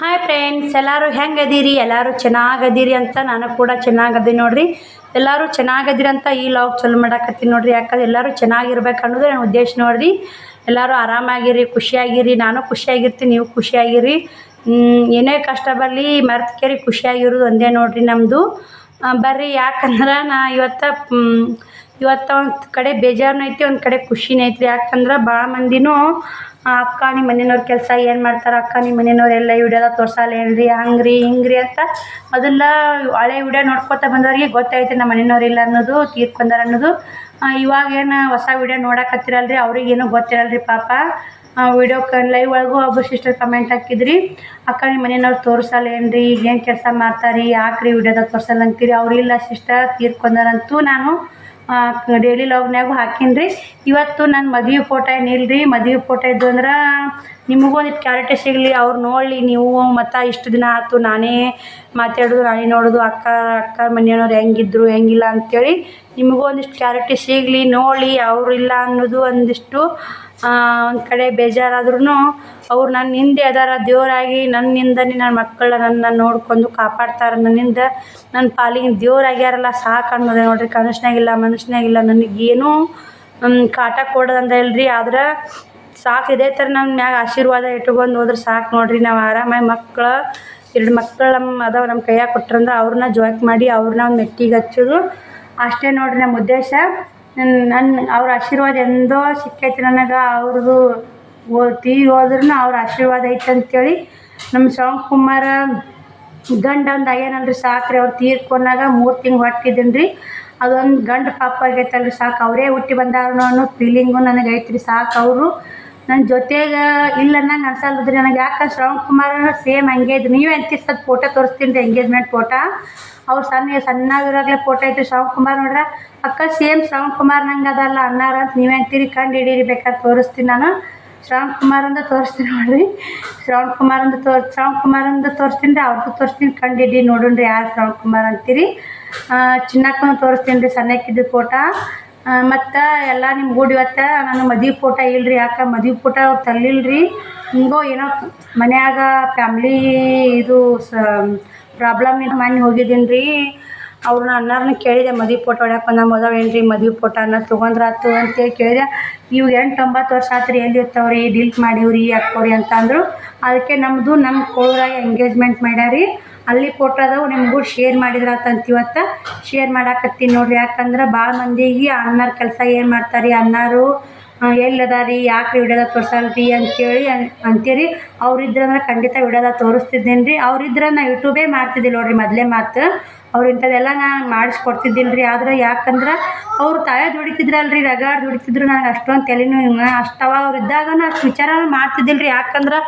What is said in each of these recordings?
Hi friends, ಎಲ್ಲರೂ ಹೆಂಗದೀರಿ? ಎಲ್ಲರೂ ಚೆನ್ನಾಗದೀರಿ ಅಂತ ನಾನು ಕೂಡ ಚೆನ್ನಾಗದೀನಿ ನೋಡ್ರಿ. ಎಲ್ಲರೂ ಚೆನ್ನಾಗದೀರಿ ಅಂತ ಈ ಲಾಗ್ ಚಲೋ ಮಾಡಾಕತ್ತೀನಿ ನೋಡ್ರಿ. ಯಾಕಂದ್ರೆ ಎಲ್ಲರೂ ಚೆನ್ನಾಗಿರ್ಬೇಕು ಅನ್ನೋದು ನನ್ನ ಉದ್ದೇಶ ನೋಡ್ರಿ. ಎಲ್ಲರೂ ಆರಾಮಾಗಿರಿ, ಖುಷಿಯಾಗಿರಿ. ನಾನು ಖುಷಿಯಾಗಿರ್ತೀನಿ, ನೀವು ಖುಷಿಯಾಗಿರಿ. ಏನೇ ಕಷ್ಟ ಬರಲಿ ಮರೆತ್ಕೇರಿ ಖುಷಿಯಾಗಿರೋದು ಒಂದೇ ನೋಡ್ರಿ ನಮ್ಮದು. ಬರ್ರಿ, ಯಾಕಂದ್ರೆ ನಾ ಇವತ್ತು ಒಂದು ಕಡೆ ಬೇಜಾರನೂ ಐತಿ, ಒಂದು ಕಡೆ ಖುಷಿನೂ ಐತ್ರಿ. ಯಾಕಂದ್ರೆ ಭಾಳ ಮಂದಿನೂ ಅಕ್ಕ ನಿಮ್ಮ ಮನೆಯವ್ರ ಕೆಲಸ ಏನು ಮಾಡ್ತಾರೆ, ಅಕ್ಕ ನಿಮ್ಮ ಮನೆಯವ್ರೆಲ್ಲ ವಿಡಿಯೋದಾಗ ತೋರ್ಸಲ್ಲ ಏನ್ರಿ, ಹಂಗ್ರಿ ಹಿಂಗ್ರಿ ಅಂತ ಮೊದಲ ಹಳೆ ವಿಡಿಯೋ ನೋಡ್ಕೊತ ಬಂದವ್ರಿಗೆ ಗೊತ್ತೈತೆ ನಮ್ಮ ಮನೆಯವ್ರು ಇಲ್ಲ ಅನ್ನೋದು, ತೀರ್ಕೊಂಡಾರ ಅನ್ನೋದು. ಇವಾಗ ಏನು ಹೊಸ ವಿಡಿಯೋ ನೋಡಕತ್ತಿರಲ್ರಿ, ಅವ್ರಿಗೇನು ಗೊತ್ತಿರಲ್ರಿ ಪಾಪ. ವಿಡಿಯೋ ಲೈವ್ ಒಳಗೂ ಒಬ್ಬರು ಸಿಸ್ಟರ್ ಕಮೆಂಟ್ ಹಾಕಿದ್ರಿ, ಅಕ್ಕ ನಿಮ್ಮ ಮನೆಯವ್ರು ತೋರಿಸಲ್ಲ ಏನ್ರಿ, ಈಗ ಏನು ಕೆಲಸ ಮಾಡ್ತಾರೆ, ಯಾಕ್ರಿ ವಿಡಿಯೋದಾಗ ತೋರಿಸಲ್ಲ ಅಂತೀರಿ. ಅವರಿಲ್ಲ ಸಿಸ್ಟರ್ ತೀರ್ಕೊಂಡಾರಂತೂ ನಾನು ಡೈಲಿ ಲಾಗ್ನಾಗೂ ಹಾಕೀನಿ. ಇವತ್ತು ನನ್ನ ಮದುವೆ ಫೋಟೋ ಏನಿಲ್ಲರಿ, ಮದುವೆ ಫೋಟೋ ಇದ್ದು ಅಂದ್ರೆ ನಿಮಗೂ ಒಂದಿಟ್ಟು ಕ್ಲಾರಿಟಿ ಸಿಗಲಿ, ಅವ್ರು ನೋಡಲಿ ನೀವು. ಮತ್ತು ಇಷ್ಟು ದಿನ ಆಯ್ತು ನಾನೇ ಮಾತಾಡೋದು, ನಾನೇ ನೋಡೋದು, ಅಕ್ಕ ಮನೆಯವ್ರು ಹೆಂಗಿದ್ರು ಹೆಂಗಿಲ್ಲ ಅಂಥೇಳಿ ನಿಮಗೂ ಒಂದಿಷ್ಟು ಕ್ಲಾರಿಟಿ ಸಿಗಲಿ, ನೋಡಿ ಅವರಿಲ್ಲ ಅನ್ನೋದು ಒಂದಿಷ್ಟು. ಒಂದು ಕಡೆ ಬೇಜಾರಾದ್ರೂ ಅವ್ರು ನನ್ನ ಹಿಂದೆ ಅದಾರ ದೇವರಾಗಿ, ನನ್ನಿಂದನೇ ನನ್ನ ಮಕ್ಕಳ ನನ್ನ ನೋಡ್ಕೊಂಡು ಕಾಪಾಡ್ತಾರೆ. ನನ್ನಿಂದ ನನ್ನ ಪಾಲಿಗೆ ದೇವರಾಗ್ಯಾರಲ್ಲ ಸಾಕು ಅನ್ನೋದೇ ನೋಡ್ರಿ. ಕನಸ್ನಾಗಿಲ್ಲ ಮನಸ್ನಾಗಿಲ್ಲ ನನಗೇನು ಕಾಟ ಕೊಡೋದಂದ್ರೆ ಇಲ್ರಿ, ಆದ್ರೆ ಸಾಕು. ಇದೇ ಥರ ನನ್ನ ಮ್ಯಾಗ ಆಶೀರ್ವಾದ ಇಟ್ಕೊಂಡು ಹೋದ್ರೆ ಸಾಕು ನೋಡ್ರಿ. ನಾವು ಆರಾಮಾಗಿ ಎರಡು ಮಕ್ಕಳು ಅದಾವ ನಮ್ಮ ಕೈಯಾಗ ಕೊಟ್ರಂದ್ರೆ ಅವ್ರನ್ನ ಜಾಕ್ ಮಾಡಿ ಅವ್ರನ್ನ ಒಂದು ಮೆಟ್ಟಿಗೆ ಹಚ್ಚೋದು ಅಷ್ಟೇ ನೋಡ್ರಿ ನಮ್ಮ ಉದ್ದೇಶ. ಅವ್ರ ಆಶೀರ್ವಾದ ಎಂದೋ ಸಿಕ್ಕೈತಿ ನನಗೆ. ಅವ್ರದ್ದು ಹೋದ್ರೂ ಅವ್ರ ಆಶೀರ್ವಾದ ಐತೆ ಅಂತೇಳಿ. ನಮ್ಮ ಶ್ರವಣ್ ಕುಮಾರ ಗಂಡ ಒಂದು ಆಗ್ಯಾನಲ್ರಿ, ಸಾಕ್ರಿ. ಅವ್ರು ತೀರ್ಕೊಂಡಾಗ 3 ತಿಂಗಳು ಹೊಟ್ಟಿದ್ದೀನಿ ರೀ. ಅದೊಂದು ಗಂಡು ಪಾಪ ಆಗೈತಲ್ರಿ, ಸಾಕು. ಅವರೇ ಹುಟ್ಟಿ ಬಂದಾರನೋ ಅನ್ನೋ ಫೀಲಿಂಗು ನನಗೆ ಐತ್ರಿ. ಸಾಕು ಅವರು ನನ್ನ ಜೊತೆಗೆ ಇಲ್ಲ ನಂಗೆ ಅನ್ಸಲ್ದ್ರಿ ನನಗೆ. ಯಾಕೆ ಶ್ರವಣ್ ಕುಮಾರ್ ಸೇಮ್ ಹಂಗೆ ಇದ್ರಿ. ನೀವೇ ಅಂತಿಸ್ತದ ಫೋಟೋ ತೋರಿಸ್ತೀನಿ ರೀ, ಎಂಗೇಜ್ಮೆಂಟ್ ಫೋಟೋ. ಅವ್ರು ಸಣ್ಣಗಿರಾಗಲೇ ಫೋಟೋ ಐತ್ರಿ ಶ್ರವಣ್ ಕುಮಾರ್. ನೋಡ್ರ ಅಕ್ಕ ಸೇಮ್ ಶ್ರವಣ್ ಕುಮಾರ್ ನಂಗೆ ಅದಲ್ಲ ಅನ್ನಾರ ಅಂತ ನೀವೇ ಅಂತೀರಿ. ಕಂಡು ಹಿಡೀರಿ, ಬೇಕಾದ್ರೆ ತೋರಿಸ್ತೀನಿ ನಾನು. ಶ್ರವಣ್ ಕುಮಾರ್ ಅಂತ ತೋರಿಸ್ತೀನಿ ನೋಡ್ರಿ. ಶ್ರವಣ್ ಕುಮಾರ್ ಅಂತ ತೋರಿಸ್ತೀನಿ ರೀ, ಅವ್ರದ್ದು ತೋರಿಸ್ತೀನಿ. ಕಂಡು ಹಿಡಿ ನೋಡೋಣ್ರಿ ಯಾರು ಶ್ರವಣ್ ಕುಮಾರ್ ಅಂತೀರಿ. ಚಿನ್ನಕ್ಕೂ ತೋರಿಸ್ತೀನಿ ರೀ, ಸಣ್ಣಕ್ಕಿದ್ದು ಫೋಟೋ. ಮತ್ತು ಎಲ್ಲ ನಿಮ್ಮ ಗೂಡಿ ಇವತ್ತು ನಾನು ಮದುವೆ ಫೋಟೋ ಇಲ್ಲರಿ. ಯಾಕೆ ಮದುವೆ ಫೋಟೋ ಅವ್ರು ತರಲಿಲ್ಲರಿ. ಹಿಂಗೋ ಏನೋ ಮನ್ಯಾಗ ಫ್ಯಾಮ್ಲಿ ಇದು ಪ್ರಾಬ್ಲಮ್ ಮನೆ ಹೋಗಿದ್ದೀನಿ ರೀ. ಅವ್ರನ್ನ ಅನ್ನಾರನ್ನ ಕೇಳಿದೆ, ಮದುವೆ ಫೋಟೋ ಹೊಡ್ಯಾಕೆ ಬಂದ ಮೊದವೇನು ರೀ ಮದುವೆ ಫೋಟೋನ ತೊಗೊಂಡ್ರಾತು ಅಂತೇಳಿ ಕೇಳಿದೆ. ಇವು 8-9 ವರ್ಷ ಆತ್ರಿ, ಎಲ್ಲಿ ಇರ್ತಾವ್ರಿ, ಡಿಲೀಟ್ ಮಾಡೀವ್ರಿ ಯಾಕೋರಿ ಅಂತ ಅಂದರು. ಅದಕ್ಕೆ ನಮ್ಮ ಕೋಳೂರಾಗ ಎಂಗೇಜ್ಮೆಂಟ್ ಮಾಡ್ಯಾರಿ, ಅಲ್ಲಿ ಫೋಟೋ ಅದಾವು, ನಿಮಗೂ ಶೇರ್ ಮಾಡಿದ್ರಾತಂತ ಇವತ್ತು ಶೇರ್ ಮಾಡಾಕತ್ತೀನಿ ನೋಡ್ರಿ. ಯಾಕಂದ್ರೆ ಭಾಳ ಮಂದಿಗೆ ಅನ್ನಾರ ಕೆಲಸ ಏನು ಮಾಡ್ತಾರೆ, ಅನ್ನಾರು ಎಲ್ಲದಾರಿ, ಯಾಕೆ ವಿಡಿಯೋದಾಗ ತೋರಿಸಲ್ರಿ ಅಂತೇಳಿ ಅಂತೀರಿ. ಅವ್ರಿದ್ರಂದ್ರೆ ಖಂಡಿತ ವಿಡಿಯೋದಾಗ ತೋರಿಸ್ತಿದ್ದೇನೆ ರೀ. ಅವ್ರಿದ್ರೆ ನಾ ಯೂಟ್ಯೂಬೇ ಮಾಡ್ತಿದ್ದಿಲ್ಲ ನೋಡ್ರಿ ಮೊದಲೇ ಮಾತು. ಅವ್ರು ಇಂಥದ್ದೆಲ್ಲ ನಾನು ಮಾಡಿಸ್ಕೊಡ್ತಿದ್ದಿಲ್ಲ ರೀ. ಆದ್ರೆ ಯಾಕಂದ್ರೆ ಅವ್ರು ತಾವೇ ದುಡಿತಿದ್ರಲ್ರಿ, ರಗಡ್ ದುಡಿತಿದ್ರು. ನನಗೆ ಅಷ್ಟೊಂದು ತಲೆನೂ ಅಷ್ಟವ. ಅವ್ರು ಇದ್ದಾಗ ಅಷ್ಟು ವಿಚಾರ ಮಾಡ್ತಿದ್ದಿಲ್ಲ ರೀ. ಯಾಕಂದ್ರೆ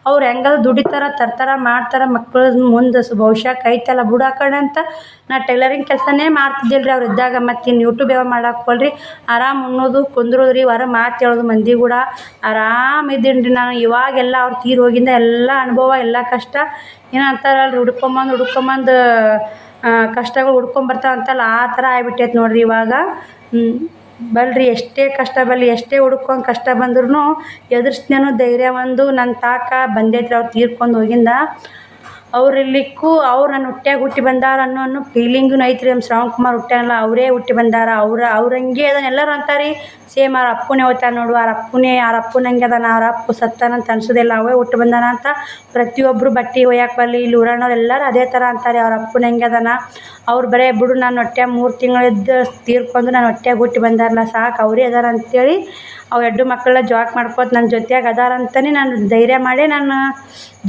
ಅವ್ರು ಹೆಂಗಾದ್ರು ದುಡಿತಾರೆ, ತರ್ತಾರೆ, ಮಾಡ್ತಾರೆ. ಮಕ್ಕಳು ಮುಂದೆ ಭವಿಷ್ಯ ಕೈತಲ್ಲ ಬುಡಾಕಡೆ ಅಂತ ನಾ ಟೈಲರಿಂಗ್ ಕೆಲಸನೇ ಮಾಡ್ತಿದ್ದಿಲ್ಲ ರೀ ಅವ್ರು ಇದ್ದಾಗ. ಮತ್ತು ಇನ್ನು ಯೂಟ್ಯೂಬ್ ಯಾವ ಮಾಡಾಕ್ಕೊಳ್ರಿ, ಆರಾಮ್ ಉಣ್ಣೋದು ಕುಂದ್ರೋದು ರೀ, ಹೊರ ಮಾತು ಹೇಳೋದು ಮಂದಿ ಕೂಡ ಆರಾಮ್ ಇದ್ದೀನಿ ರೀ ನಾನು. ಇವಾಗೆಲ್ಲ ಅವ್ರು ತೀರ್ ಹೋಗಿಂದ ಎಲ್ಲ ಅನುಭವ, ಎಲ್ಲ ಕಷ್ಟ ಏನೋ ಅಂತಾರಲ್ರಿ, ಹುಡ್ಕೊಂಬಂದು ಕಷ್ಟಗಳು ಹುಡ್ಕೊಂಬರ್ತಾವ ಅಂತಲ್ಲ, ಆ ಥರ ಆಗ್ಬಿಟ್ಟೈತೆ ನೋಡ್ರಿ ಇವಾಗ. ಬಲ್ರಿ, ಎಷ್ಟೇ ಕಷ್ಟ ಬರಲಿ, ಎಷ್ಟೇ ಹುಡ್ಕೊಂಡು ಕಷ್ಟ ಬಂದ್ರೂ ಎದುರಿಸ್ನೇನೋ ಧೈರ್ಯ ಒಂದು ನನ್ನ ತಾಕ ಬಂದೈತ್ರಿ. ಅವ್ರು ತೀರ್ಕೊಂಡು ಹೋಗಿಂದ ಅವ್ರು ಇರ್ಲಿಕ್ಕೂ ಅವ್ರು ನನ್ನ ಹುಟ್ಟಿ ಬಂದಾರ ಅನ್ನೋ ಫೀಲಿಂಗೂ ಐತ್ರಿ. ನಮ್ಮ ಶ್ರವಣ್ ಕುಮಾರ್ ಹುಟ್ಟ್ಯಾನಲ್ಲ, ಅವರೇ ಹುಟ್ಟಿ ಬಂದಾರ. ಅವ್ರಂಗೆ ಅದನ್ನ ಎಲ್ಲರೂ ಅಂತಾರೆ. ಸೇಮ್ ಅವ್ರ ಅಪ್ಪನೇ ಹೋಗ್ತಾನೆ ನೋಡು, ಅವ್ರ ಅಪ್ಪನಂಗೆ ಅದಾನ, ಅವ್ರ ಅಪ್ಪ ಸತ್ತಾನಂತ ಅನ್ಸೋದಿಲ್ಲ, ಅವೇ ಹುಟ್ಟು ಬಂದಾನ ಅಂತ ಪ್ರತಿಯೊಬ್ಬರು ಬಟ್ಟೆ ಒಯ್ಯಾಕೆ ಬರಲಿ ಇಲ್ಲಿ ಊರಣ್ಣವ್ರು ಎಲ್ಲರೂ ಅದೇ ಥರ ಅಂತಾರೆ. ಅವ್ರ ಅಪ್ಪನಂಗೆ ಅದಾನ. ಅವ್ರು ಬರೇ ಬಿಡು ನಾನು ಹೊಟ್ಟೆ 3 ತಿಂಗಳಿದ್ದು ತೀರ್ಕೊಂಡು ನಾನು ಹೊಟ್ಟೆಗೆ ಹುಟ್ಟಿ ಬಂದಾರಲ್ಲ, ಸಾಕು ಅವರೇ ಅದಾರ ಅಂತೇಳಿ ಅವ್ರು 2 ಮಕ್ಕಳ ಜಾಕ್ ಮಾಡ್ಕೋತ ನನ್ನ ಜೊತೆಯಾಗ ಅದಾರಂತಲೇ ನಾನು ಧೈರ್ಯ ಮಾಡಿ ನಾನು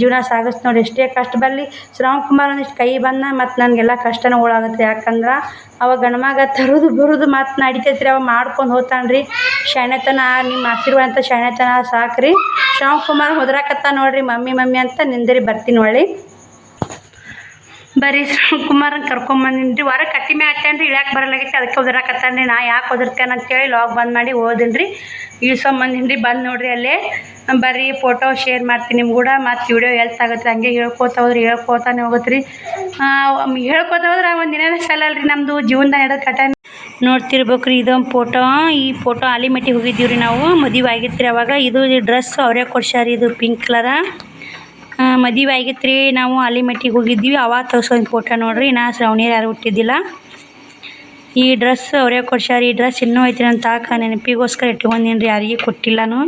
ಜೀವನ ಸಾಗಿಸ್ ನೋಡಿ. ಎಷ್ಟೇ ಕಷ್ಟ ಬರಲಿ ಶ್ರವಣ್ ಕುಮಾರ್ ಒಂದಿಷ್ಟು ಕೈ ಬಂದ ಮತ್ತು ನನಗೆಲ್ಲ ಕಷ್ಟನೂ ಉಳಾಗುತ್ತೆ. ಯಾಕಂದ್ರೆ ಅವಾಗ ಗಂಡ್ಮಗ ತರೋದು ಬರೋದು ಮತ್ತು ನಡಿತೈತ್ರಿ, ಅವ ಮಾಡ್ಕೊಂಡು ಹೋಗ್ತಾನೆ ರೀ. ಶಾಣೆತನ ನಿಮ್ಮ ಆಶೀರ್ವಾದ ಅಂತ ಶಾಣೆತನ ಸಾಕ್ರಿ. ಶ್ರವಣ್ ಕುಮಾರ್ ಹೋದ್ರಾಕತ್ತ ನೋಡ್ರಿ, ಮಮ್ಮಿ ಅಂತ ನಿಂದಿರಿ ಬರ್ತೀನಿ ಒಳ್ಳೆ. ಬರೀ ಶ್ರವಣ್ ಕುಮಾರನ್ನ ಕರ್ಕೊಂಬಂದಿನಿ ರೀ. ಹೊರ ಕಟ್ಟಿ ಮ್ಯಾಗ ಹತ್ತಾನ್ರಿ, ಇಳ್ಯಾಕೆ ಬರಲಾಗೈತಿ, ಅದಕ್ಕೆ ಓದಿರಾಕತ್ತಾನ ರೀ. ನಾ ಯಾಕೆ ಓದಿರ್ತೇನೆ ಅಂತೇಳಿ ಲಾಗ್ ಬಂದ್ ಮಾಡಿ ಓದಿನಿ ರೀ. ಇಳ್ಸೊಂಬಂದಿನಿ ರೀ, ಬಂದು ನೋಡ್ರಿ ಅಲ್ಲೇ. ಬರೀ ಫೋಟೋ ಶೇರ್ ಮಾಡ್ತೀನಿ ನಿಮ್ಮ ಕೂಡ. ಮತ್ತು ವಿಡಿಯೋ ಎಲ್ತ್ ಆಗುತ್ತೆ, ಹಂಗೆ ಹೇಳ್ಕೋತಾನೆ ಹೋಗುತ್ತೆ ರೀ. ಹೇಳ್ಕೋತ ಹೋದ್ರೆ ಒಂದು ದಿನವೇ ಸಲ್ಲಲ್ರಿ ನಮ್ಮದು ಜೀವನದಾಗ ನಡೆದ ಕಟ ನೋಡ್ತಿರ್ಬೇಕು ರೀ. ಇದೊಂದು ಫೋಟೋ, ಈ ಫೋಟೋ ಆಲಿಮಟ್ಟಿಗೆ ಹೋಗಿದ್ದೀವಿ ರೀ ನಾವು, ಮದುವೆ ಆಗಿತ್ತು ರೀ ಅವಾಗ. ಇದು ಡ್ರೆಸ್ ಅವರೇ ಕೊಡ್ಸ್ಯಾರ, ಇದು ಪಿಂಕ್ ಕಲರ. ಮದುವೆ ಆಗಿತ್ತು ರೀ. ನಾವು ಆಲಿಮಟ್ಟಿಗೆ ಹೋಗಿದ್ವಿ, ಅವಾಗ ತೋರ್ಸೋದು ಫೋಟೋ ನೋಡ್ರಿ. ನಾ ಶ್ರಾವಣಿಯರು ಯಾರು ಹುಟ್ಟಿದ್ದಿಲ್ಲ. ಈ ಡ್ರೆಸ್ ಅವರೇ ಕೊಡ್ಸ್ಯಾರ. ಈ ಡ್ರೆಸ್ ಇನ್ನೂ ಐತ್ರಿ ನನ್ನ ತಾಕ ನೆನಪಿಗೋಸ್ಕರ ಇಟ್ಕೊಂಡೀನಿ ರೀ, ಯಾರಿಗೆ ಕೊಟ್ಟಿಲ್ಲನು.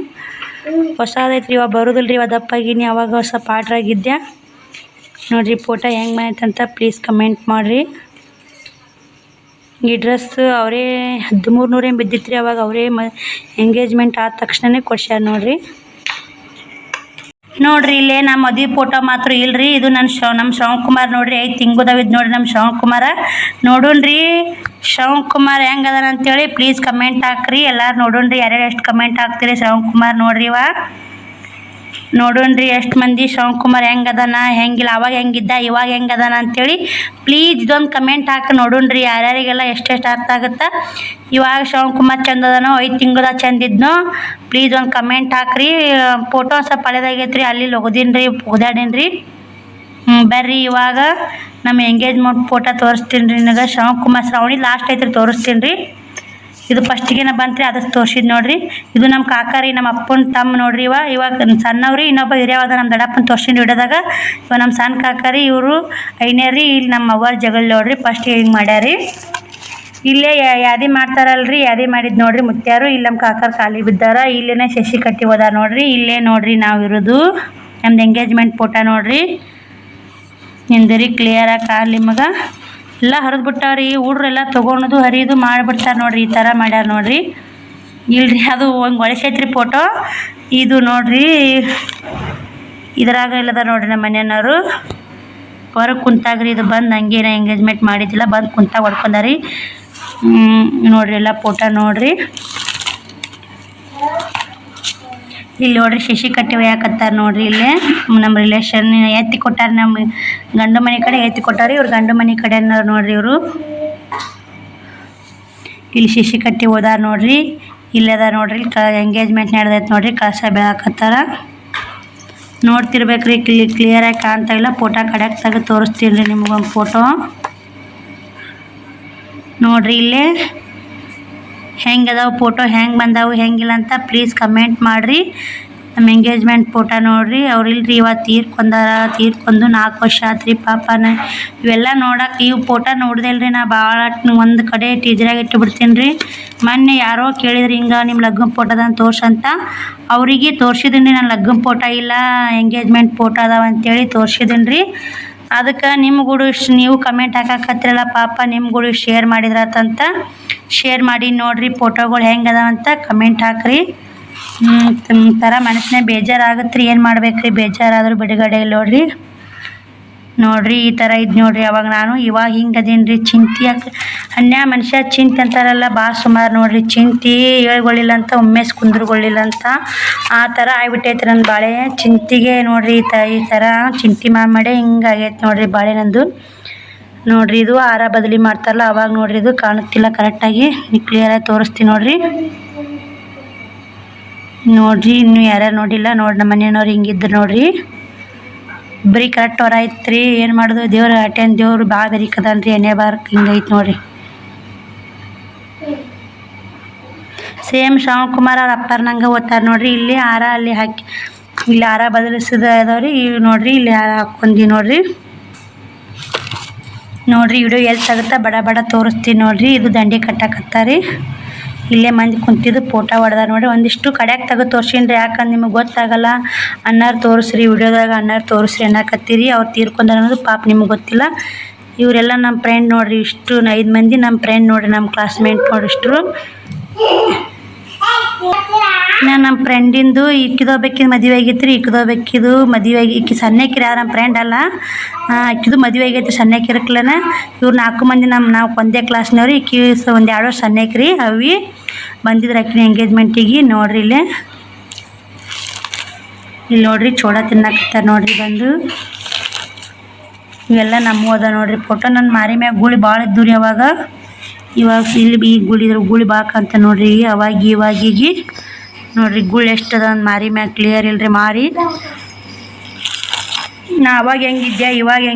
ಹೊಸದೈತ್ರಿ, ಇವಾಗ ಬರೋದಿಲ್ಲ ರೀ. ಇವಾಗ ದಪ್ಪಾಗಿನಿ, ಅವಾಗ ಸ್ವಲ್ಪ ಆಡ್ರಾಗಿದ್ದೆ ನೋಡಿರಿ. ಫೋಟೋ ಹೆಂಗೆ ಬಂತಂತ ಪ್ಲೀಸ್ ಕಮೆಂಟ್ ಮಾಡಿರಿ. ಈ ಡ್ರೆಸ್ ಅವರೇ 1300 ಏನು ಬಿದ್ದಿತ್ತು ರೀ. ಅವಾಗ ಅವರೇ ಎಂಗೇಜ್ಮೆಂಟ್ ಆದ ತಕ್ಷಣನೇ ಕೊಡ್ಸ್ಯಾರ ನೋಡಿರಿ. ನೋಡ್ರಿ ಇಲ್ಲೇ ನಮ್ಮ ಮದುವೆ ಫೋಟೋ ಮಾತ್ರ ಇಲ್ರಿ. ಇದು ನಮ್ಮ ಶ್ರವಣ್ ಕುಮಾರ್ ನೋಡ್ರಿ. 5 ತಿಂಗಳದವಿದ್ ನೋಡ್ರಿ ನಮ್ಮ ಶ್ರವಣ್ ಕುಮಾರ. ನೋಡೋಣ್ರಿ ಶ್ರವಣ್ ಕುಮಾರ್ ಹೆಂಗದಾನ ಅಂತೇಳಿ ಪ್ಲೀಸ್ ಕಮೆಂಟ್ ಹಾಕ್ರಿ. ಎಲ್ಲಾರು ನೋಡೋಣ್ರಿ ಯಾರ್ಯಾರು ಎಷ್ಟು ಕಮೆಂಟ್ ಹಾಕ್ತೀರಿ ಶ್ರವಣ್ ಕುಮಾರ್ ನೋಡ್ರಿ. ನೋಡೋಣ್ರಿ ಎಷ್ಟು ಮಂದಿ ಶ್ರವಣ್ ಕುಮಾರ್ ಹೆಂಗದಾನ, ಹೆಂಗಿಲ್ಲ, ಅವಾಗ ಹೆಂಗಿದ್ದ ಇವಾಗ ಹೆಂಗದಾನ ಅಂತೇಳಿ ಪ್ಲೀಸ್ ಇದೊಂದು ಕಮೆಂಟ್ ಹಾಕಿ ನೋಡೋಣ್ರಿ. ಯಾರ್ಯಾರಿಗೆಲ್ಲ ಎಷ್ಟೆಷ್ಟು ಅರ್ಥ ಆಗುತ್ತಾ. ಇವಾಗ ಶ್ರವಣ್ ಕುಮಾರ್ ಚಂದ ಅದಾನೋ 5 ತಿಂಗಳ ಚಂದಿದ್ನೋ ಪ್ಲೀಸ್ ಒಂದು ಕಮೆಂಟ್ ಹಾಕ್ರಿ. ಫೋಟೋ ಸ್ವಲ್ಪ ಹಳೆದಾಗೈತ್ರಿ, ಅಲ್ಲಿ ಒಗದೀನಿ ಒಗ್ದಾಡೀನಿ. ಬರ್ರಿ ಇವಾಗ ನಮ್ಮ ಎಂಗೇಜ್ಮೆಂಟ್ ಫೋಟೋ ತೋರಿಸ್ತೀನಿ ರೀ ನಿನಗೆ. ಶ್ರವಣ್ ಕುಮಾರ್ ಶ್ರಾವಣಿ ಲಾಸ್ಟ್ ಐತ್ರಿ, ತೋರಿಸ್ತೀನಿ ರೀ. ಇದು ಫಸ್ಟಿಗೆನ ಬಂತ್ರಿ, ಅದಕ್ಕೆ ತೋರಿಸಿದ್ ನೋಡ್ರಿ. ಇದು ನಮ್ಮ ಕಾಕಾರಿ, ನಮ್ಮ ಅಪ್ಪನ ತಮ್ಮ ನೋಡ್ರಿ. ಇವಾಗ ಸಣ್ಣವ್ರಿ, ಇನ್ನೊಬ್ಬ ಹಿರಿಯವಾದ ನಮ್ಮ ದಡಪ್ಪನ ತೋರಿಸಿನ ಹಿಡಿದಾಗ ಇವಾಗ ನಮ್ಮ ಸಣ್ಣ ಕಾಕಾರಿ, ಇವರು ಐನೇರಿ. ಇಲ್ಲಿ ನಮ್ಮ ಅವ್ವರ ಜಗಳ ನೋಡ್ರಿ, ಫಸ್ಟ್ ಹಿಂಗೆ ಮಾಡ್ಯಾರಿ. ಇಲ್ಲೇ ಯಾದಿ ಮಾಡ್ತಾರಲ್ರಿ, ಯಾದಿ ಮಾಡಿದ್ ನೋಡ್ರಿ ಮುತ್ಯಾರು. ಇಲ್ಲಿ ನಮ್ಮ ಕಾಕಾರ ಖಾಲಿ ಬಿದ್ದಾರ. ಇಲ್ಲೇನೆ ಶಶಿ ಕಟ್ಟಿ ಹೋದ ನೋಡ್ರಿ. ಇಲ್ಲೇ ನೋಡ್ರಿ ನಾವು ಇರೋದು. ನಮ್ದು ಎಂಗೇಜ್ಮೆಂಟ್ ಫೋಟೋ ನೋಡ್ರಿ. ನಿಂದಿರಿ ಕ್ಲಿಯರಾಗಿ ಕಾಲ್ ನಿಮಗೆ ಎಲ್ಲ ಹರಿದು ಬಿಟ್ಟಾವ್ರಿ. ಹುಡ್ರೆಲ್ಲ ತೊಗೊಳೋದು ಹರಿಯೋದು ಮಾಡಿಬಿಡ್ತಾರೆ ನೋಡ್ರಿ. ಈ ಥರ ಮಾಡ್ಯಾರ ನೋಡ್ರಿ. ಇಲ್ರಿ ಅದು ಒಂದು ಒಳಸೈತ್ರಿ ಫೋಟೋ. ಇದು ನೋಡ್ರಿ ಇದ್ರಾಗ ಇಲ್ಲದ ನೋಡ್ರಿ ನಮ್ಮ ಮನೆಯವರು ಹೊರಗೆ ಕುಂತಾಗ್ರಿ. ಇದು ಬಂದು ಹಂಗೇನ ಎಂಗೇಜ್ಮೆಂಟ್ ಮಾಡಿದ್ದಿಲ್ಲ, ಬಂದು ಕುಂತಾಗ ಹೊಡ್ಕೊಂಡಾರಿ ನೋಡ್ರಿ. ಎಲ್ಲ ಫೋಟೋ ನೋಡ್ರಿ. ಇಲ್ಲಿ ನೋಡ್ರಿ ಶಶಿ ಕಟ್ಟಿ ಒಯ್ಯಾಕತ್ತಾರ ನೋಡ್ರಿ. ಇಲ್ಲೇ ನಮ್ಮ ರಿಲೇಷನ್ ಎತ್ತಿ ಕೊಟ್ಟಾರ. ನಮ್ಮ ಗಂಡು ಮನೆ ಕಡೆ ಎತ್ತಿ ಕೊಟ್ಟಾರ, ಇವ್ರು ಗಂಡು ಮನೆ ಕಡೆ ನೋಡ್ರಿ. ಇವರು ಇಲ್ಲಿ ಶಶಿ ಕಟ್ಟಿ ಹೋದಾರ ನೋಡ್ರಿ. ಇಲ್ಲದ ನೋಡ್ರಿ ಎಂಗೇಜ್ಮೆಂಟ್ ನಡೆದೈತೆ ನೋಡ್ರಿ. ಕಳಸ ಬೆಳಕತ್ತಾರ ನೋಡ್ತಿರ್ಬೇಕ್ರಿ. ಕ್ಲಿಯರಾಗಿ ಕಾಣ್ತಾ ಇಲ್ಲ. ಫೋಟೋ ಕಡೆಯಾಗಿ ತೆಗೆದು ತೋರಿಸ್ತೀನಿ ರೀ ನಿಮ್ಗೊಂದು ಫೋಟೋ ನೋಡ್ರಿ. ಇಲ್ಲೇ ಹೆಂಗೆ ಅದಾವೆ ಫೋಟೋ, ಹೆಂಗೆ ಬಂದಾವು ಹೆಂಗಿಲ್ಲ ಅಂತ ಪ್ಲೀಸ್ ಕಮೆಂಟ್ ಮಾಡಿರಿ. ನಮ್ಮ ಎಂಗೇಜ್ಮೆಂಟ್ ಫೋಟೋ ನೋಡ್ರಿ. ಅವ್ರು ಇಲ್ರಿ ಇವತ್ತು ತೀರ್ಕೊಂಡು 4 ವರ್ಷ ಆತ್ರಿ ಪಾಪನ. ಇವೆಲ್ಲ ನೋಡಕ್ಕೆ ಇವು ಫೋಟೋ ನೋಡ್ದಲ್ರಿ ನಾ ಭಾಳ ಒಂದು ಕಡೆ ಟೀಚರಾಗಿ ಇಟ್ಟುಬಿಡ್ತೀನಿ ರೀ. ಮೊನ್ನೆ ಯಾರೋ ಕೇಳಿದ್ರಿ ಹಿಂಗೆ ನಿಮ್ಮ ಲಗ್ನ ಫೋಟೋದನ್ನು ತೋರ್ಸಂತ. ಅವರಿಗೆ ತೋರಿಸಿದ್ದೀನಿ ರೀ. ನನ್ನ ಲಗ್ನ ಫೋಟೋ ಇಲ್ಲ, ಎಂಗೇಜ್ಮೆಂಟ್ ಫೋಟೋ ಅದಾವ ಅಂತೇಳಿ ತೋರಿಸಿದ್ದೀನಿ ರೀ. ಅದಕ್ಕೆ ನಿಮ್ಗಳು ನೀವು ಕಮೆಂಟ್ ಹಾಕಕತ್ತಿರಲ್ಲ ಪಾಪ, ನಿಮ್ಗಳು ಶೇರ್ ಮಾಡಿದ್ರಾತಂತ ಶೇರ್ ಮಾಡಿ ನೋಡ್ರಿ. ಫೋಟೋಗಳು ಹೆಂಗೆ ಅದಾವಂತ ಕಮೆಂಟ್ ಹಾಕ್ರಿ. ಥರ ಮನಸ್ಸಿನ ಬೇಜಾರಾಗತ್ತೆ ರೀ. ಏನು ಮಾಡ್ಬೇಕ್ರಿ, ಬೇಜಾರಾದ್ರೂ ಬಿಡುಗಡೆ ಇಲ್ಲ ನೋಡ್ರಿ. ಈ ಥರ ಇದು ನೋಡ್ರಿ. ಅವಾಗ ನಾನು ಇವಾಗ ಹಿಂಗೆ ಅದೀನಿ ರೀ. ಚಿಂತೆ ಮನುಷ್ಯ ಚಿಂತೆ ಅಂತಾರಲ್ಲ ಭಾಳ ಸುಮಾರು ನೋಡ್ರಿ. ಚಿಂತೆ ಹೇಳ್ಕೊಳ್ಳಿಲ್ಲ ಅಂತ ಒಮ್ಮೆಸ್ ಕುಂದ್ರಗೊಳ್ಳಿಲ್ಲ ಅಂತ ಆ ಥರ ಆಗ್ಬಿಟ್ಟೈತೆ ನನ್ನ ಬಾಳೆ. ಚಿಂತೆಗೆ ನೋಡ್ರಿ ಈ ಥರ ಚಿಂತೆ ಮಾಡಿ ಹಿಂಗೆ ಆಗೈತೆ ನೋಡ್ರಿ ಬಾಳೆ ನಂದು ನೋಡ್ರಿ. ಇದು ಹಾರ ಬದಲಿ ಮಾಡ್ತಾರಲ್ಲ ಅವಾಗ ನೋಡ್ರಿ. ಇದು ಕಾಣುತ್ತಿಲ್ಲ ಕರೆಕ್ಟಾಗಿ, ಕ್ಲಿಯರಾಗಿ ತೋರಿಸ್ತೀನಿ ನೋಡ್ರಿ. ಇನ್ನೂ ಯಾರ್ಯಾರು ನೋಡಿಲ್ಲ ನೋಡಿ. ನಮ್ಮ ಮನೆಯವ್ರು ಹಿಂಗಿದ್ರು ನೋಡ್ರಿ. ಬರೀ ಕರೆಕ್ಟ್ ಹೊರ ಐತ್ರಿ. ಏನು ಮಾಡೋದು, ದೇವ್ರು ಅಟೆಂಡ್ ದೇವ್ರು ಭಾಳ ಬೆರಿಕದನ್ರಿ. ಎಣ್ಣೆ ಬಾರಕ್ಕೆ ಹಿಂಗೈತೆ ನೋಡ್ರಿ. ಸೇಮ್ ಶ್ರವಣ್ ಕುಮಾರ್ ಅವ್ರ ಅಪ್ಪಾರ ನಂಗೆ ಓದ್ತಾರೆ ನೋಡ್ರಿ. ಇಲ್ಲಿ ಹಾರ ಅಲ್ಲಿ ಹಾಕಿ, ಇಲ್ಲಿ ಹಾರ ಬದಲಿಸಿದ ಅದಾವ್ರಿ. ಇವು ನೋಡ್ರಿ ಇಲ್ಲಿ ಹಾರ ಹಾಕ್ಕೊಂಡಿ ನೋಡ್ರಿ. ವಿಡಿಯೋ ಎಲ್ಲಿ ತೆಗುತ್ತಾ ಬಡ ತೋರಿಸ್ತೀನಿ ನೋಡ್ರಿ. ಇದು ದಂಡೆ ಕಟ್ಟಾಕತ್ತಾರಿ. ಇಲ್ಲೇ ಮಂದಿ ಕುಂತಿದ್ದು ಫೋಟೋ ಹೊಡೆದಾರ ನೋಡ್ರಿ. ಒಂದಿಷ್ಟು ಕಡೆಯಾಗಿ ತೆಗೆದು ತೋರ್ಸೀನಿ ರೀ. ಯಾಕಂದ್ರೆ ನಿಮಗೆ ಗೊತ್ತಾಗಲ್ಲ. ಅಣ್ಣಾರು ತೋರಿಸ್ರಿ ವಿಡಿಯೋದಾಗ, ಅಣ್ಣಾರು ತೋರಿಸ್ರಿ ಅನ್ನಕತ್ತೀರಿ. ಅವ್ರು ತೀರ್ಕೊಂಡಾರ ಅನ್ನೋದು ಪಾಪ ನಿಮಗೆ ಗೊತ್ತಿಲ್ಲ. ಇವರೆಲ್ಲ ನಮ್ಮ ಫ್ರೆಂಡ್ ನೋಡ್ರಿ. ಇಷ್ಟು 5 ಮಂದಿ ನಮ್ಮ ಫ್ರೆಂಡ್ ನೋಡ್ರಿ, ನಮ್ಮ ಕ್ಲಾಸ್ಮೇಟ್ ನೋಡ್ರಿ ಇಷ್ಟರು. ನಮ್ಮ ಫ್ರೆಂಡಿಂದು ಇಕ್ಕಿದೋಬೇಕಿದ್ದು ಮದುವೆ ಆಗೈತ್ರಿ. ಇಕ್ಕಿದೋಬೇಕಿದು ಮದುವೆ ಆಗಿ ಇಕ್ಕಿ ಸಣ್ಣಕ್ಕಿರಿ. ಯಾರು ನಮ್ಮ ಫ್ರೆಂಡ್ ಅಲ್ಲ, ಇಕ್ಕಿದು ಮದುವೆ ಆಗೈತಿ ಸಣ್ಣಕ್ಕಿರಕ್ಲನ. ಇವ್ರು 4 ಮಂದಿ ನಾವು ಒಂದೇ ಕ್ಲಾಸ್ನವ್ರು. ಇಕ್ಕಿ ಒಂದು 2 ವರ್ಷ ಸಣ್ಣಕ್ರಿ. ಅವಿ ಬಂದಿದ್ರು ಅಕ್ಕಿನ ಎಂಗೇಜ್ಮೆಂಟಿಗೆ ನೋಡ್ರಿ. ಇಲ್ಲಿ ನೋಡ್ರಿ ಚೋಳ ತಿನ್ನಕತ್ತಾರೆ ನೋಡ್ರಿ ಬಂದು. ಇವೆಲ್ಲ ನಮ್ಮ ಅದ ನೋಡ್ರಿ ಫೋಟೋ. ನನ್ನ ಮಾರಿ ಮ್ಯಾಗ ಗೂಳಿ ಭಾಳ ಇದ್ದು ರೀ ಅವಾಗ. ಇವಾಗ ಇಲ್ಲಿ ಈ ಗೂಳಿ ಬಾಕಂತ ನೋಡ್ರಿ. ಇವಾಗೀಗಿ ನೋಡ್ರಿ ಗೂಳಿ ಎಷ್ಟು ಅದ ಒಂದು ಮಾರಿ ಮ್ಯಾಗ ಕ್ಲಿಯರ್ ಇಲ್ರಿ ಮಾರಿ. ನಾ ಅವಾಗ ಹೆಂಗಿದ್ದೆ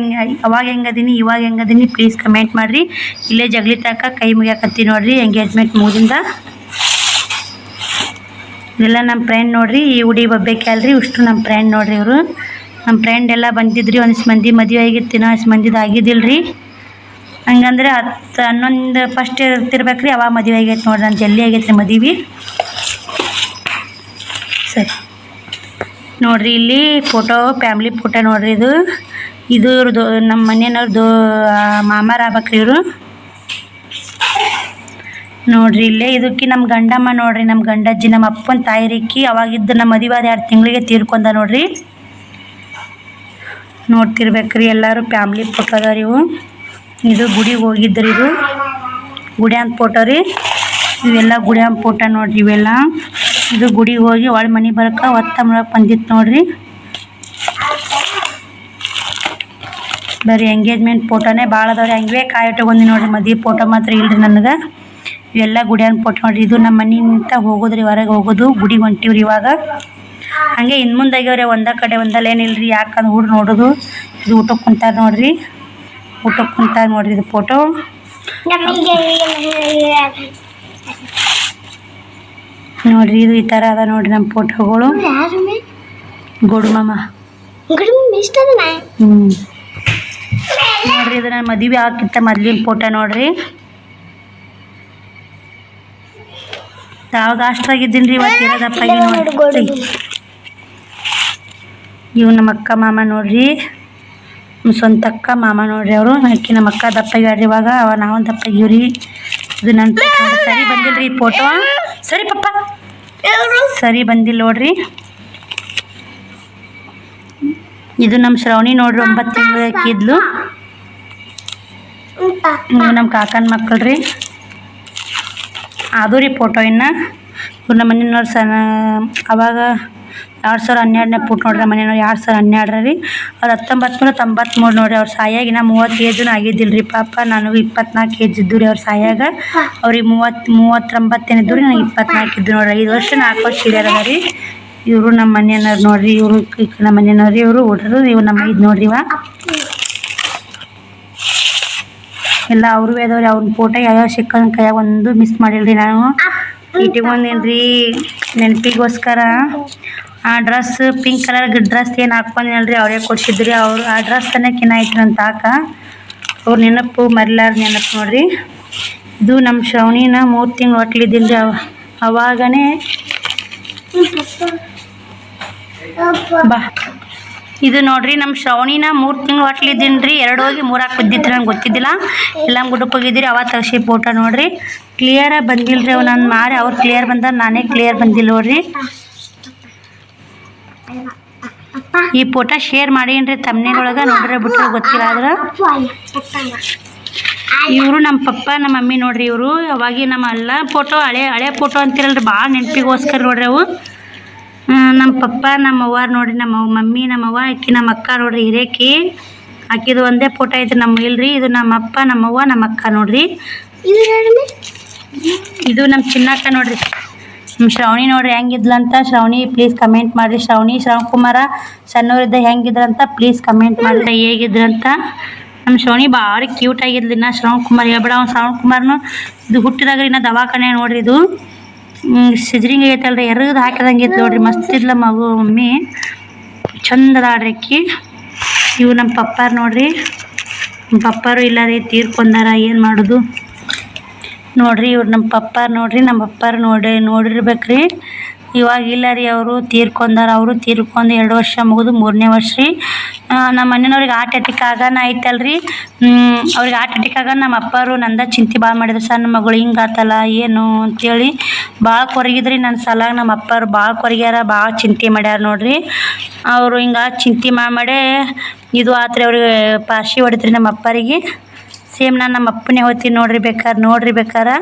ಅವಾಗ ಹೆಂಗದೀನಿ ಇವಾಗ ಹೆಂಗದೀನಿ ಪ್ಲೀಸ್ ಕಮೆಂಟ್ ಮಾಡಿರಿ. ಇಲ್ಲೇ ಜಗಲಿ ತನಕ ಕೈ ಮುಗಿಯಾಕತ್ತಿ ನೋಡ್ರಿ ಎಂಗೇಜ್ಮೆಂಟ್ ಮುಗಿದಿಂದ. ಇದೆಲ್ಲ ನಮ್ಮ ಫ್ರೆಂಡ್ ನೋಡ್ರಿ. ಈ ಹುಡಿ ಬಬ್ಬೇಕೆ ಅಲ್ರಿ, ಇಷ್ಟು ನಮ್ಮ ಫ್ರೆಂಡ್ ನೋಡ್ರಿ. ಇವರು ನಮ್ಮ ಫ್ರೆಂಡ್ ಎಲ್ಲ ಬಂದಿದ್ರಿ. ಒಂದಿಷ್ಟು ಮಂದಿ ಮದುವೆ ಆಗಿತ್ತು, ಇನ್ನೊಂದಿಷ್ಟು ಮಂದಿದು ಆಗಿದ್ದಿಲ್ಲ ರೀ. ಹಂಗಂದ್ರೆ 10-11 ಫಸ್ಟ್ ಇರ್ತಿರ್ಬೇಕು ರೀ, ಅವಾಗ ಮದುವೆ ಆಗೈತೆ ನೋಡ್ರಿ. ನಾನು ಜಲ್ದಿ ಆಗೈತೆ ರೀ ಮದುವೆ. ಸರಿ ನೋಡಿರಿ, ಇಲ್ಲಿ ಫೋಟೋ ಫ್ಯಾಮ್ಲಿ ಫೋಟೋ ನೋಡಿರಿ. ಇದು ಇವ್ರದ್ದು ನಮ್ಮ ಮನೆಯವ್ರದ್ದು ಮಾಮಾರ ಆಗ್ಬೇಕ್ರಿ ಇವರು ನೋಡಿರಿ. ಇಲ್ಲೇ ಇದಕ್ಕೆ ನಮ್ಮ ಗಂಡಮ್ಮ ನೋಡಿರಿ, ನಮ್ಮ ಗಂಡಜ್ಜಿ, ನಮ್ಮ ಅಪ್ಪನ ತಾಯಿರಿಕ್ಕಿ ಅವಾಗಿದ್ದು ನಮ್ಮ ಮದುವೆ ಆದ 2 ತಿಂಗಳಿಗೆ ತೀರ್ಕೊಂಡ ನೋಡಿರಿ. ನೋಡ್ತಿರ್ಬೇಕ್ರಿ ಎಲ್ಲರೂ ಫ್ಯಾಮ್ಲಿ ಫೋಟೋ ಅದಾವ್ರಿ ಇವು. ಇದು ಗುಡಿಗೆ ಹೋಗಿದ್ರಿ, ಇದು ಗುಡಿಯನ್ ಫೋಟೋ ರೀ. ಇವೆಲ್ಲ ಗುಡಿಯನ್ ಫೋಟೋ ನೋಡಿರಿ ಇವೆಲ್ಲ. ಇದು ಗುಡಿಗೆ ಹೋಗಿ ಒಳ ಮನೆ ಬರೋಕೆ ಒತ್ತಂಬಳಕ್ಕೆ ಬಂದಿತ್ತು ನೋಡಿರಿ. ಬರೀ ಎಂಗೇಜ್ಮೆಂಟ್ ಫೋಟೋನೇ ಭಾಳ ಅದಾವ್ರಿ. ಹಂಗೆ ಕಾಯಿಟ್ಕೊಂಡಿ ನೋಡಿರಿ, ಮದುವೆ ಫೋಟೋ ಮಾತ್ರ ಇಲ್ರಿ ನನಗೆ. ಇವೆಲ್ಲ ಗುಡಿಯನ್ ಫೋಟೋ ನೋಡಿರಿ. ಇದು ನಮ್ಮ ಮನೆಯಿಂದ ಹೋಗೋದ್ರಿ, ಹೊರಗೆ ಹೋಗೋದು. ಗುಡಿಗೆ ಹೊಂಟಿವ್ರಿ ಇವಾಗ. ಹಾಗೆ ಇನ್ನು ಮುಂದಾಗ್ಯವ್ರಿ, ಒಂದೇ ಕಡೆ ಒಂದಲ್ಲೇನಿಲ್ಲ ರೀ. ಯಾಕಂದ್ರೆ ಹುಡ್ರು ನೋಡೋದು. ಇದು ಊಟಕ್ಕೆ ಕುಂತಾರೆ ನೋಡಿರಿ, ಊಟಕ್ಕೆ ಕುಂತಾರೆ ನೋಡಿರಿ. ಇದು ಫೋಟೋ ನೋಡಿರಿ. ಇದು ಈ ಥರ ಅದ ನೋಡಿರಿ ನಮ್ಮ ಫೋಟೋಗಳು. ಗೋಡು ಮಾಮ ನೋಡಿರಿ. ಇದು ನಾನು ಮದುವೆ ಆಗಿತ್ತ ಮೊದ್ಲಿನ ಫೋಟೋ ನೋಡಿರಿ. ಯಾವಾಗ ಅಷ್ಟ್ರಾಗಿದ್ದೀನಿ ರೀ, ಇವತ್ತು ಇರೋದಪ್ಪಾಗಿ ನೋಡಿ. ಇವು ನಮ್ಮ ಅಕ್ಕ ಮಾಮ ನೋಡಿರಿ, ನಮ್ಮ ಸ್ವಂತ ಅಕ್ಕ ಮಾಮ ನೋಡಿರಿ. ಅವರು ಅಕ್ಕಿ ನಮ್ಮ ಅಕ್ಕ ದಪ್ಪಾಗ್ಯಾಡ್ರಿ ಇವಾಗ, ನಾವು ದಪ್ಪಾಗಿವ್ರಿ. ಇದು ನನ್ನ ಸರಿ ಬಂದಿಲ್ಲ ರೀ ಫೋಟೋ. ಸರಿ ಪಪ್ಪ ಸರಿ ಬಂದಿಲ್ಲ ನೋಡ್ರಿ. ಇದು ನಮ್ಮ ಶ್ರವಣಿ ನೋಡ್ರಿ, 9 ತಿಂಗಳು ಹಾಕಿದ್ಲು. ಇವು ನಮ್ಮ ಕಾಕನ ಮಕ್ಕಳು ರೀ. ಅದು ರೀ ಫೋಟೋ. ಇವ್ರು ನಮ್ಮ ಮನೆಯವ್ರು ಅವಾಗ 2012ನೇ ಫೋಟೋ ನೋಡ್ರಿ. ನಮ್ಮ ಮನೆಯವ್ರು 2012 ರೀ. ಅವ್ರು 1993 ನೋಡ್ರಿ. ಅವ್ರು ಸಾಯಾಗಿನ 30 ಏಜೂ ಆಗಿದ್ದಿಲ್ಲ ರೀ ಪಾಪ. ನನಗೂ 24 ಏಜ್ ಇದ್ದು ರೀ ಅವ್ರು ಸಾಯಾಗ. ಅವ್ರಿಗೆ 39 ಏನಿದ್ದು ರೀ, ನನಗೆ 24 ಇದ್ದು ನೋಡ್ರಿ. 5 ವರ್ಷ 4 ವರ್ಷ ಹಿರಿಯರದ ರೀ. ಇವರು ನಮ್ಮ ಮನೆಯವ್ರು ನೋಡ್ರಿ. ಇವರು ನಮ್ಮ ಮನೆಯವ್ರಿ, ಇವರು ಹುಡ್ರು. ಇವ್ರು ನಮ್ಮ ಇದು ನೋಡ್ರಿ. ಎಲ್ಲ ಅವ್ರೂ ಅದಾವ್ರಿ. ಅವ್ನ ಫೋಟೋ ಯಾವ್ಯಾವ ಸಿಕ್ಕದ ಕೈಯಾಗ ಒಂದು ಮಿಸ್ ಮಾಡಿಲ್ರಿ. ನಾನು ಇಟ್ಕೊಂಡೇನಿ ರೀ ನೆನಪಿಗೋಸ್ಕರ. ಆ ಡ್ರೆಸ್ ಪಿಂಕ್ ಕಲರ್ ಡ್ರೆಸ್ ಏನು ಹಾಕ್ಕೊಂಡಿನಲ್ರಿ, ಅವರೇ ಕೊಡ್ಸಿದ್ರಿ. ಅವ್ರು ಆ ಡ್ರೆಸ್ ತನಕಿನ್ನ ಐತ್ರಿ ಅಂತ ಹಾಕ. ಅವ್ರ ನೆನಪು ಮರಿಲಾರ ನೆನಪು ನೋಡ್ರಿ. ಇದು ನಮ್ಮ ಶ್ರವಣಿನ 3 ತಿಂಗಳು ಹೊಟ್ಲಿದ್ದೀನಿ ರೀ. ಅವಾಗನೇ ಬಾ. ಇದು ನೋಡ್ರಿ ನಮ್ಮ ಶ್ರವಣಿನ 3 ತಿಂಗಳು ಹೊಟ್ಲಿದ್ದೀನಿ ರೀ. 2 ಹೋಗಿ 3 ಬಿದ್ದಿತ್ತು, ನಂಗೆ ಗೊತ್ತಿದ್ದಿಲ್ಲ. ಎಲ್ಲ ಗುಡ್ಡಕ್ಕೆ ಹೋಗಿದ್ದೀರಿ. ಅವಾಗ ತಗ್ಸಿ ಫೋಟೋ ನೋಡ್ರಿ. ಕ್ಲಿಯರಾಗಿ ಬಂದಿಲ್ಲ ರೀ. ಅವು ನಾನು ಮಾರಿ ಅವ್ರು ಕ್ಲಿಯರ್ ಬಂದಾರ, ನಾನೇ ಕ್ಲಿಯರ್ ಬಂದಿಲ್ಲ ನೋಡ್ರಿ. ಈ ಫೋಟೋ ಶೇರ್ ಮಾಡೀನಿ ತಮ್ಮನೇಳೊಳಗೆ, ನೋಡ್ರೆ ಬಿಟ್ರೆ ಗೊತ್ತಿಲ್ಲ. ಆದ್ರೆ ಇವರು ನಮ್ಮ ಪಪ್ಪ ನಮ್ಮ ಮಮ್ಮಿ ನೋಡ್ರಿ. ಇವರು ಅವಾಗಿ ನಮ್ಮ ಎಲ್ಲ ಫೋಟೋ ಹಳೆ ಫೋಟೋ ಅಂತಿರಲ್ರಿ, ಭಾಳ ನೆನಪಿಗೋಸ್ಕರ ನೋಡ್ರಿ ಅವು. ನಮ್ಮ ಪಪ್ಪ ನಮ್ಮ ಅವ್ವ ನೋಡ್ರಿ, ನಮ್ಮ ಮಮ್ಮಿ ನಮ್ಮ ಅವ್ವ, ಆಕಿ ನಮ್ಮ ಅಕ್ಕ ನೋಡ್ರಿ. ಹಿರೇಕಿ ಆಕಿದು ಒಂದೇ ಫೋಟೋ ಐತ್ರಿ, ನಮ್ಮ ಇಲ್ರಿ. ಇದು ನಮ್ಮ ಅಪ್ಪ ನಮ್ಮ ಅವ್ವ ನಮ್ಮ ಅಕ್ಕ ನೋಡ್ರಿ. ಇದು ನಮ್ಮ ಚಿನ್ನಕ್ಕ ನೋಡ್ರಿ. ನಮ್ಮ ಶ್ರವಣಿ ನೋಡ್ರಿ ಹೆಂಗಿದ್ಲಂತ. ಶ್ರವಣಿ ಪ್ಲೀಸ್ ಕಮೆಂಟ್ ಮಾಡಿರಿ. ಶ್ರವಣಕುಮಾರ ಸಣ್ಣವರಿದ್ದ ಹೆಂಗಿದ್ರಂತ ಪ್ಲೀಸ್ ಕಮೆಂಟ್ ಮಾಡಿರಿ, ಹೇಗಿದ್ರಂತ. ನಮ್ಮ ಶ್ರವಣಿ ಭಾರಿ ಕ್ಯೂಟ್ ಆಗಿದ್ಲಿ. ನಾ ಶ್ರವಣಕುಮಾರ್ ಹೇಳ್ಬೇಡ. ಅವ್ನು ಶ್ರವಣಕುಮಾರ್ನು ಇದು ಹುಟ್ಟಿದಾಗ ಇನ್ನ ದವಾಖಾನೆ ನೋಡ್ರಿ. ಇದು ಸಿಜ್ರಿಂಗ್ ಆಗೈತಲ್ರಿ, ಎರಗದು ಹಾಕಿದಂಗೆ ಐತೆ ನೋಡ್ರಿ. ಮಸ್ತ್ ಇದ್ಲ ಮಗು ಮಮ್ಮಿ, ಚಂದ ಆಡ್ರಿ ಅಕ್ಕಿ. ಇವು ನಮ್ಮ ಪಪ್ಪಾರು ನೋಡ್ರಿ. ನಮ್ಮ ಪಪ್ಪಾರು ಇಲ್ಲ ರೀ, ತೀರ್ಕೊಂಡಾರ. ಏನು ಮಾಡೋದು ನೋಡ್ರಿ. ಇವ್ರು ನಮ್ಮ ಪಪ್ಪಾರು ನೋಡ್ರಿ. ನಮ್ಮ ಪಪ್ಪಾರು ನೋಡಿರ್ಬೇಕ್ರಿ. ಇವಾಗ ಇಲ್ಲ ರೀ, ಅವರು ತೀರ್ಕೊಂಡಾರ. ಅವರು ತೀರ್ಕೊಂಡು 2 ವರ್ಷ ಮುಗಿದು 3ನೇ ವರ್ಷ ರೀ. ನಮ್ಮ ಮನೆಯವ್ರಿಗೆ ಹಾರ್ಟ್ ಅಟ್ಯಾಕ್ ಆಗಾನ ಐತಲ್ರಿ. ಅವ್ರಿಗೆ ಹಾರ್ಟ್ ಅಟ್ಯಾಕ್ ಆಗ ನಮ್ಮ ಅಪ್ಪರು ನಂದ ಚಿಂತೆ ಭಾಳ ಮಾಡಿದ್ರು. ಸಣ್ಣ ಮಗಳು ಹಿಂಗಾತಲ್ಲ ಏನು ಅಂತೇಳಿ ಭಾಳ ಕೊರಗಿದ್ರಿ ನನ್ನ ಸಲಾಗ. ನಮ್ಮ ಅಪ್ಪರು ಭಾಳ ಕೊರಗ್ಯಾರ, ಭಾಳ ಚಿಂತೆ ಮಾಡ್ಯಾರ ನೋಡ್ರಿ. ಅವರು ಹಿಂಗೆ ಚಿಂತೆ ಮಾಡೇ ಇದು ಆತ್ರಿ. ಅವ್ರಿಗೆ ಪಾರ್ಶಿ ಹೊಡಿತ್ರಿ ನಮ್ಮ ಅಪ್ಪರಿಗೆ. ಸೇಮ್ ನಾನು ನಮ್ಮ ಅಪ್ಪನೇ ಹೋಗ್ತೀನಿ ನೋಡ್ರಿ ಬೇಕಾರೆ.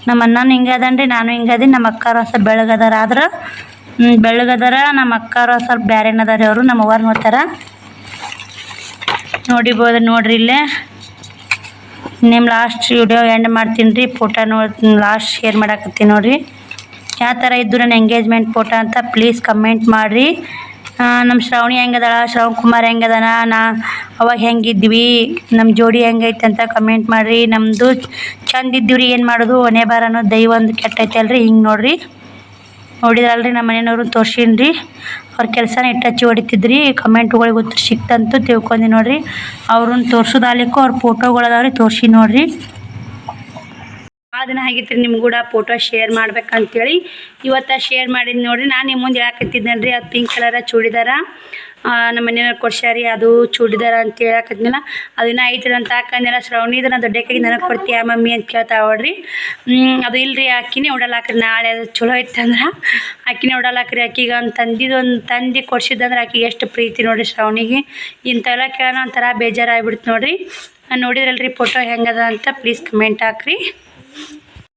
ನಮ್ಮ ಅಣ್ಣನೂ ಹಿಂಗೆ ಅದನ್ರಿ, ನಾನು ಹಿಂಗೆ ಅದೀನಿ. ನಮ್ಮ ಅಕ್ಕಾರು ಸ್ವಲ್ಪ ಬೆಳಗದಾರ. ಆದ್ರೆ ಬೆಳಗದಾರ. ನಮ್ಮ ಅಕ್ಕಾರು ಸ್ವಲ್ಪ ಬ್ಯಾರೇನದಾರ. ಅವರು ನಮ್ಮ ಅವ್ವಾರು ನೋಡ್ತಾರ. ನೋಡಿಬೋದು ನೋಡ್ರಿ. ಇಲ್ಲೇ ನಿಮ್ಮ ಲಾಸ್ಟ್ ವಿಡಿಯೋ ಎಂಡ್ ಮಾಡ್ತೀನಿ ರೀ. ಫೋಟೋ ನೋಡಿ ಲಾಸ್ಟ್ ಶೇರ್ ಮಾಡಾಕತ್ತೀನಿ ನೋಡಿರಿ. ಯಾವ ಥರ ಇದ್ದು ನನ್ನ ಎಂಗೇಜ್ಮೆಂಟ್ ಫೋಟೋ ಅಂತ ಪ್ಲೀಸ್ ಕಮೆಂಟ್ ಮಾಡಿರಿ. ನಮ್ಮ ಶ್ರವಣಿ ಹೆಂಗದಾಳ, ಶ್ರವಣಕುಮಾರ್ ಹೆಂಗದಾನ, ಅವಾಗ ಹೆಂಗಿದ್ವಿ, ನಮ್ಮ ಜೋಡಿ ಹೆಂಗೈತೆ ಅಂತ ಕಮೆಂಟ್ ಮಾಡಿರಿ. ನಮ್ಮದು ಚಂದ ಇದ್ದೀವ್ರಿ. ಏನು ಮಾಡೋದು, ಒನೆ ಬಾರ ಅನ್ನೋದು ದೈವ ಒಂದು ಕೆಟ್ಟೈತೆ ಅಲ್ರಿ. ಹಿಂಗೆ ನೋಡಿರಿ. ನೋಡಿದ್ರಲ್ರಿ ನಮ್ಮ ಮನೆಯವ್ರು ತೋರ್ಸೀನಿ ಅವ್ರ ಕೆಲಸನ ಇಟ್ಟಚ್ಚಿ ಹೊಡಿತಿದ್ರಿ ಕಮೆಂಟ್ಗಳಿಗೆ ಉತ್ತರ ಸಿಕ್ತಂತೂ ತಿಳ್ಕೊಂಡಿ ನೋಡಿರಿ. ಅವ್ರನ್ನ ತೋರ್ಸೋದಾಲಿಕ್ಕೂ ಅವ್ರ ಫೋಟೋಗಳು ಅದಾವ್ರಿ ತೋರಿಸಿ ನೋಡಿರಿ. ದಿನ ಆಗಿತ್ತು ರೀ ನಿಮ್ಗೆ ಕೂಡ ಫೋಟೋ ಶೇರ್ ಮಾಡ್ಬೇಕಂತೇಳಿ ಇವತ್ತು ಶೇರ್ ಮಾಡಿದ್ದು ನೋಡಿರಿ. ನಾನು ನಿಮ್ಮ ಮುಂದೆ ಹೇಳಕತ್ತಿದ್ದೇನೆ ರೀ ಅದು ಪಿಂಕ್ ಕಲರ ಚೂಡಿದಾರ ನಮ್ಮ ಮನೆಯವ್ರು ಕೊಡ್ಸ್ಯಾರಿ ಅದು ಚೂಡಿದಾರ ಅಂತ ಹೇಳಕತ್ತಿದ್ನಲ್ಲ ಅದನ್ನ ಐತ್ರಿ ಅಂತ ಹಾಕಂದಿಲ್ಲ. ಶ್ರವಣಿದ ನಾನು ದೊಡ್ಡಕ್ಕಾಗಿ ನನಗೆ ಕೊಡ್ತೀಯ ಮಮ್ಮಿ ಅಂತ ಕೇಳ್ತಾ ನೋಡ್ರಿ. ಅದು ಇಲ್ರಿ ಅಕ್ಕಿನೇ ಉಡಲಾಕ್ರಿ ನಾಳೆ ಅದು ಚಲೋ ಐತಂದ್ರೆ ಅಕ್ಕಿನೇ ಉಡಲಾಕ್ರಿ. ಅಕ್ಕಿಗೆ ಒಂದು ತಂದು ಕೊಡ್ಸಿದ್ದಂದ್ರೆ ಆಕಿಗೆ ಎಷ್ಟು ಪ್ರೀತಿ ನೋಡಿರಿ ಶ್ರವಣಿಗೆ. ಇಂಥವೆಲ್ಲ ಕೇಳೋಣ ಒಂಥರ ಬೇಜಾರಾಗ್ಬಿಡ್ತು ನೋಡಿರಿ. ನೋಡಿದ್ರಲ್ರಿ ಫೋಟೋ ಹೆಂಗದ ಅಂತ ಪ್ಲೀಸ್ ಕಮೆಂಟ್ ಹಾಕ್ರಿ.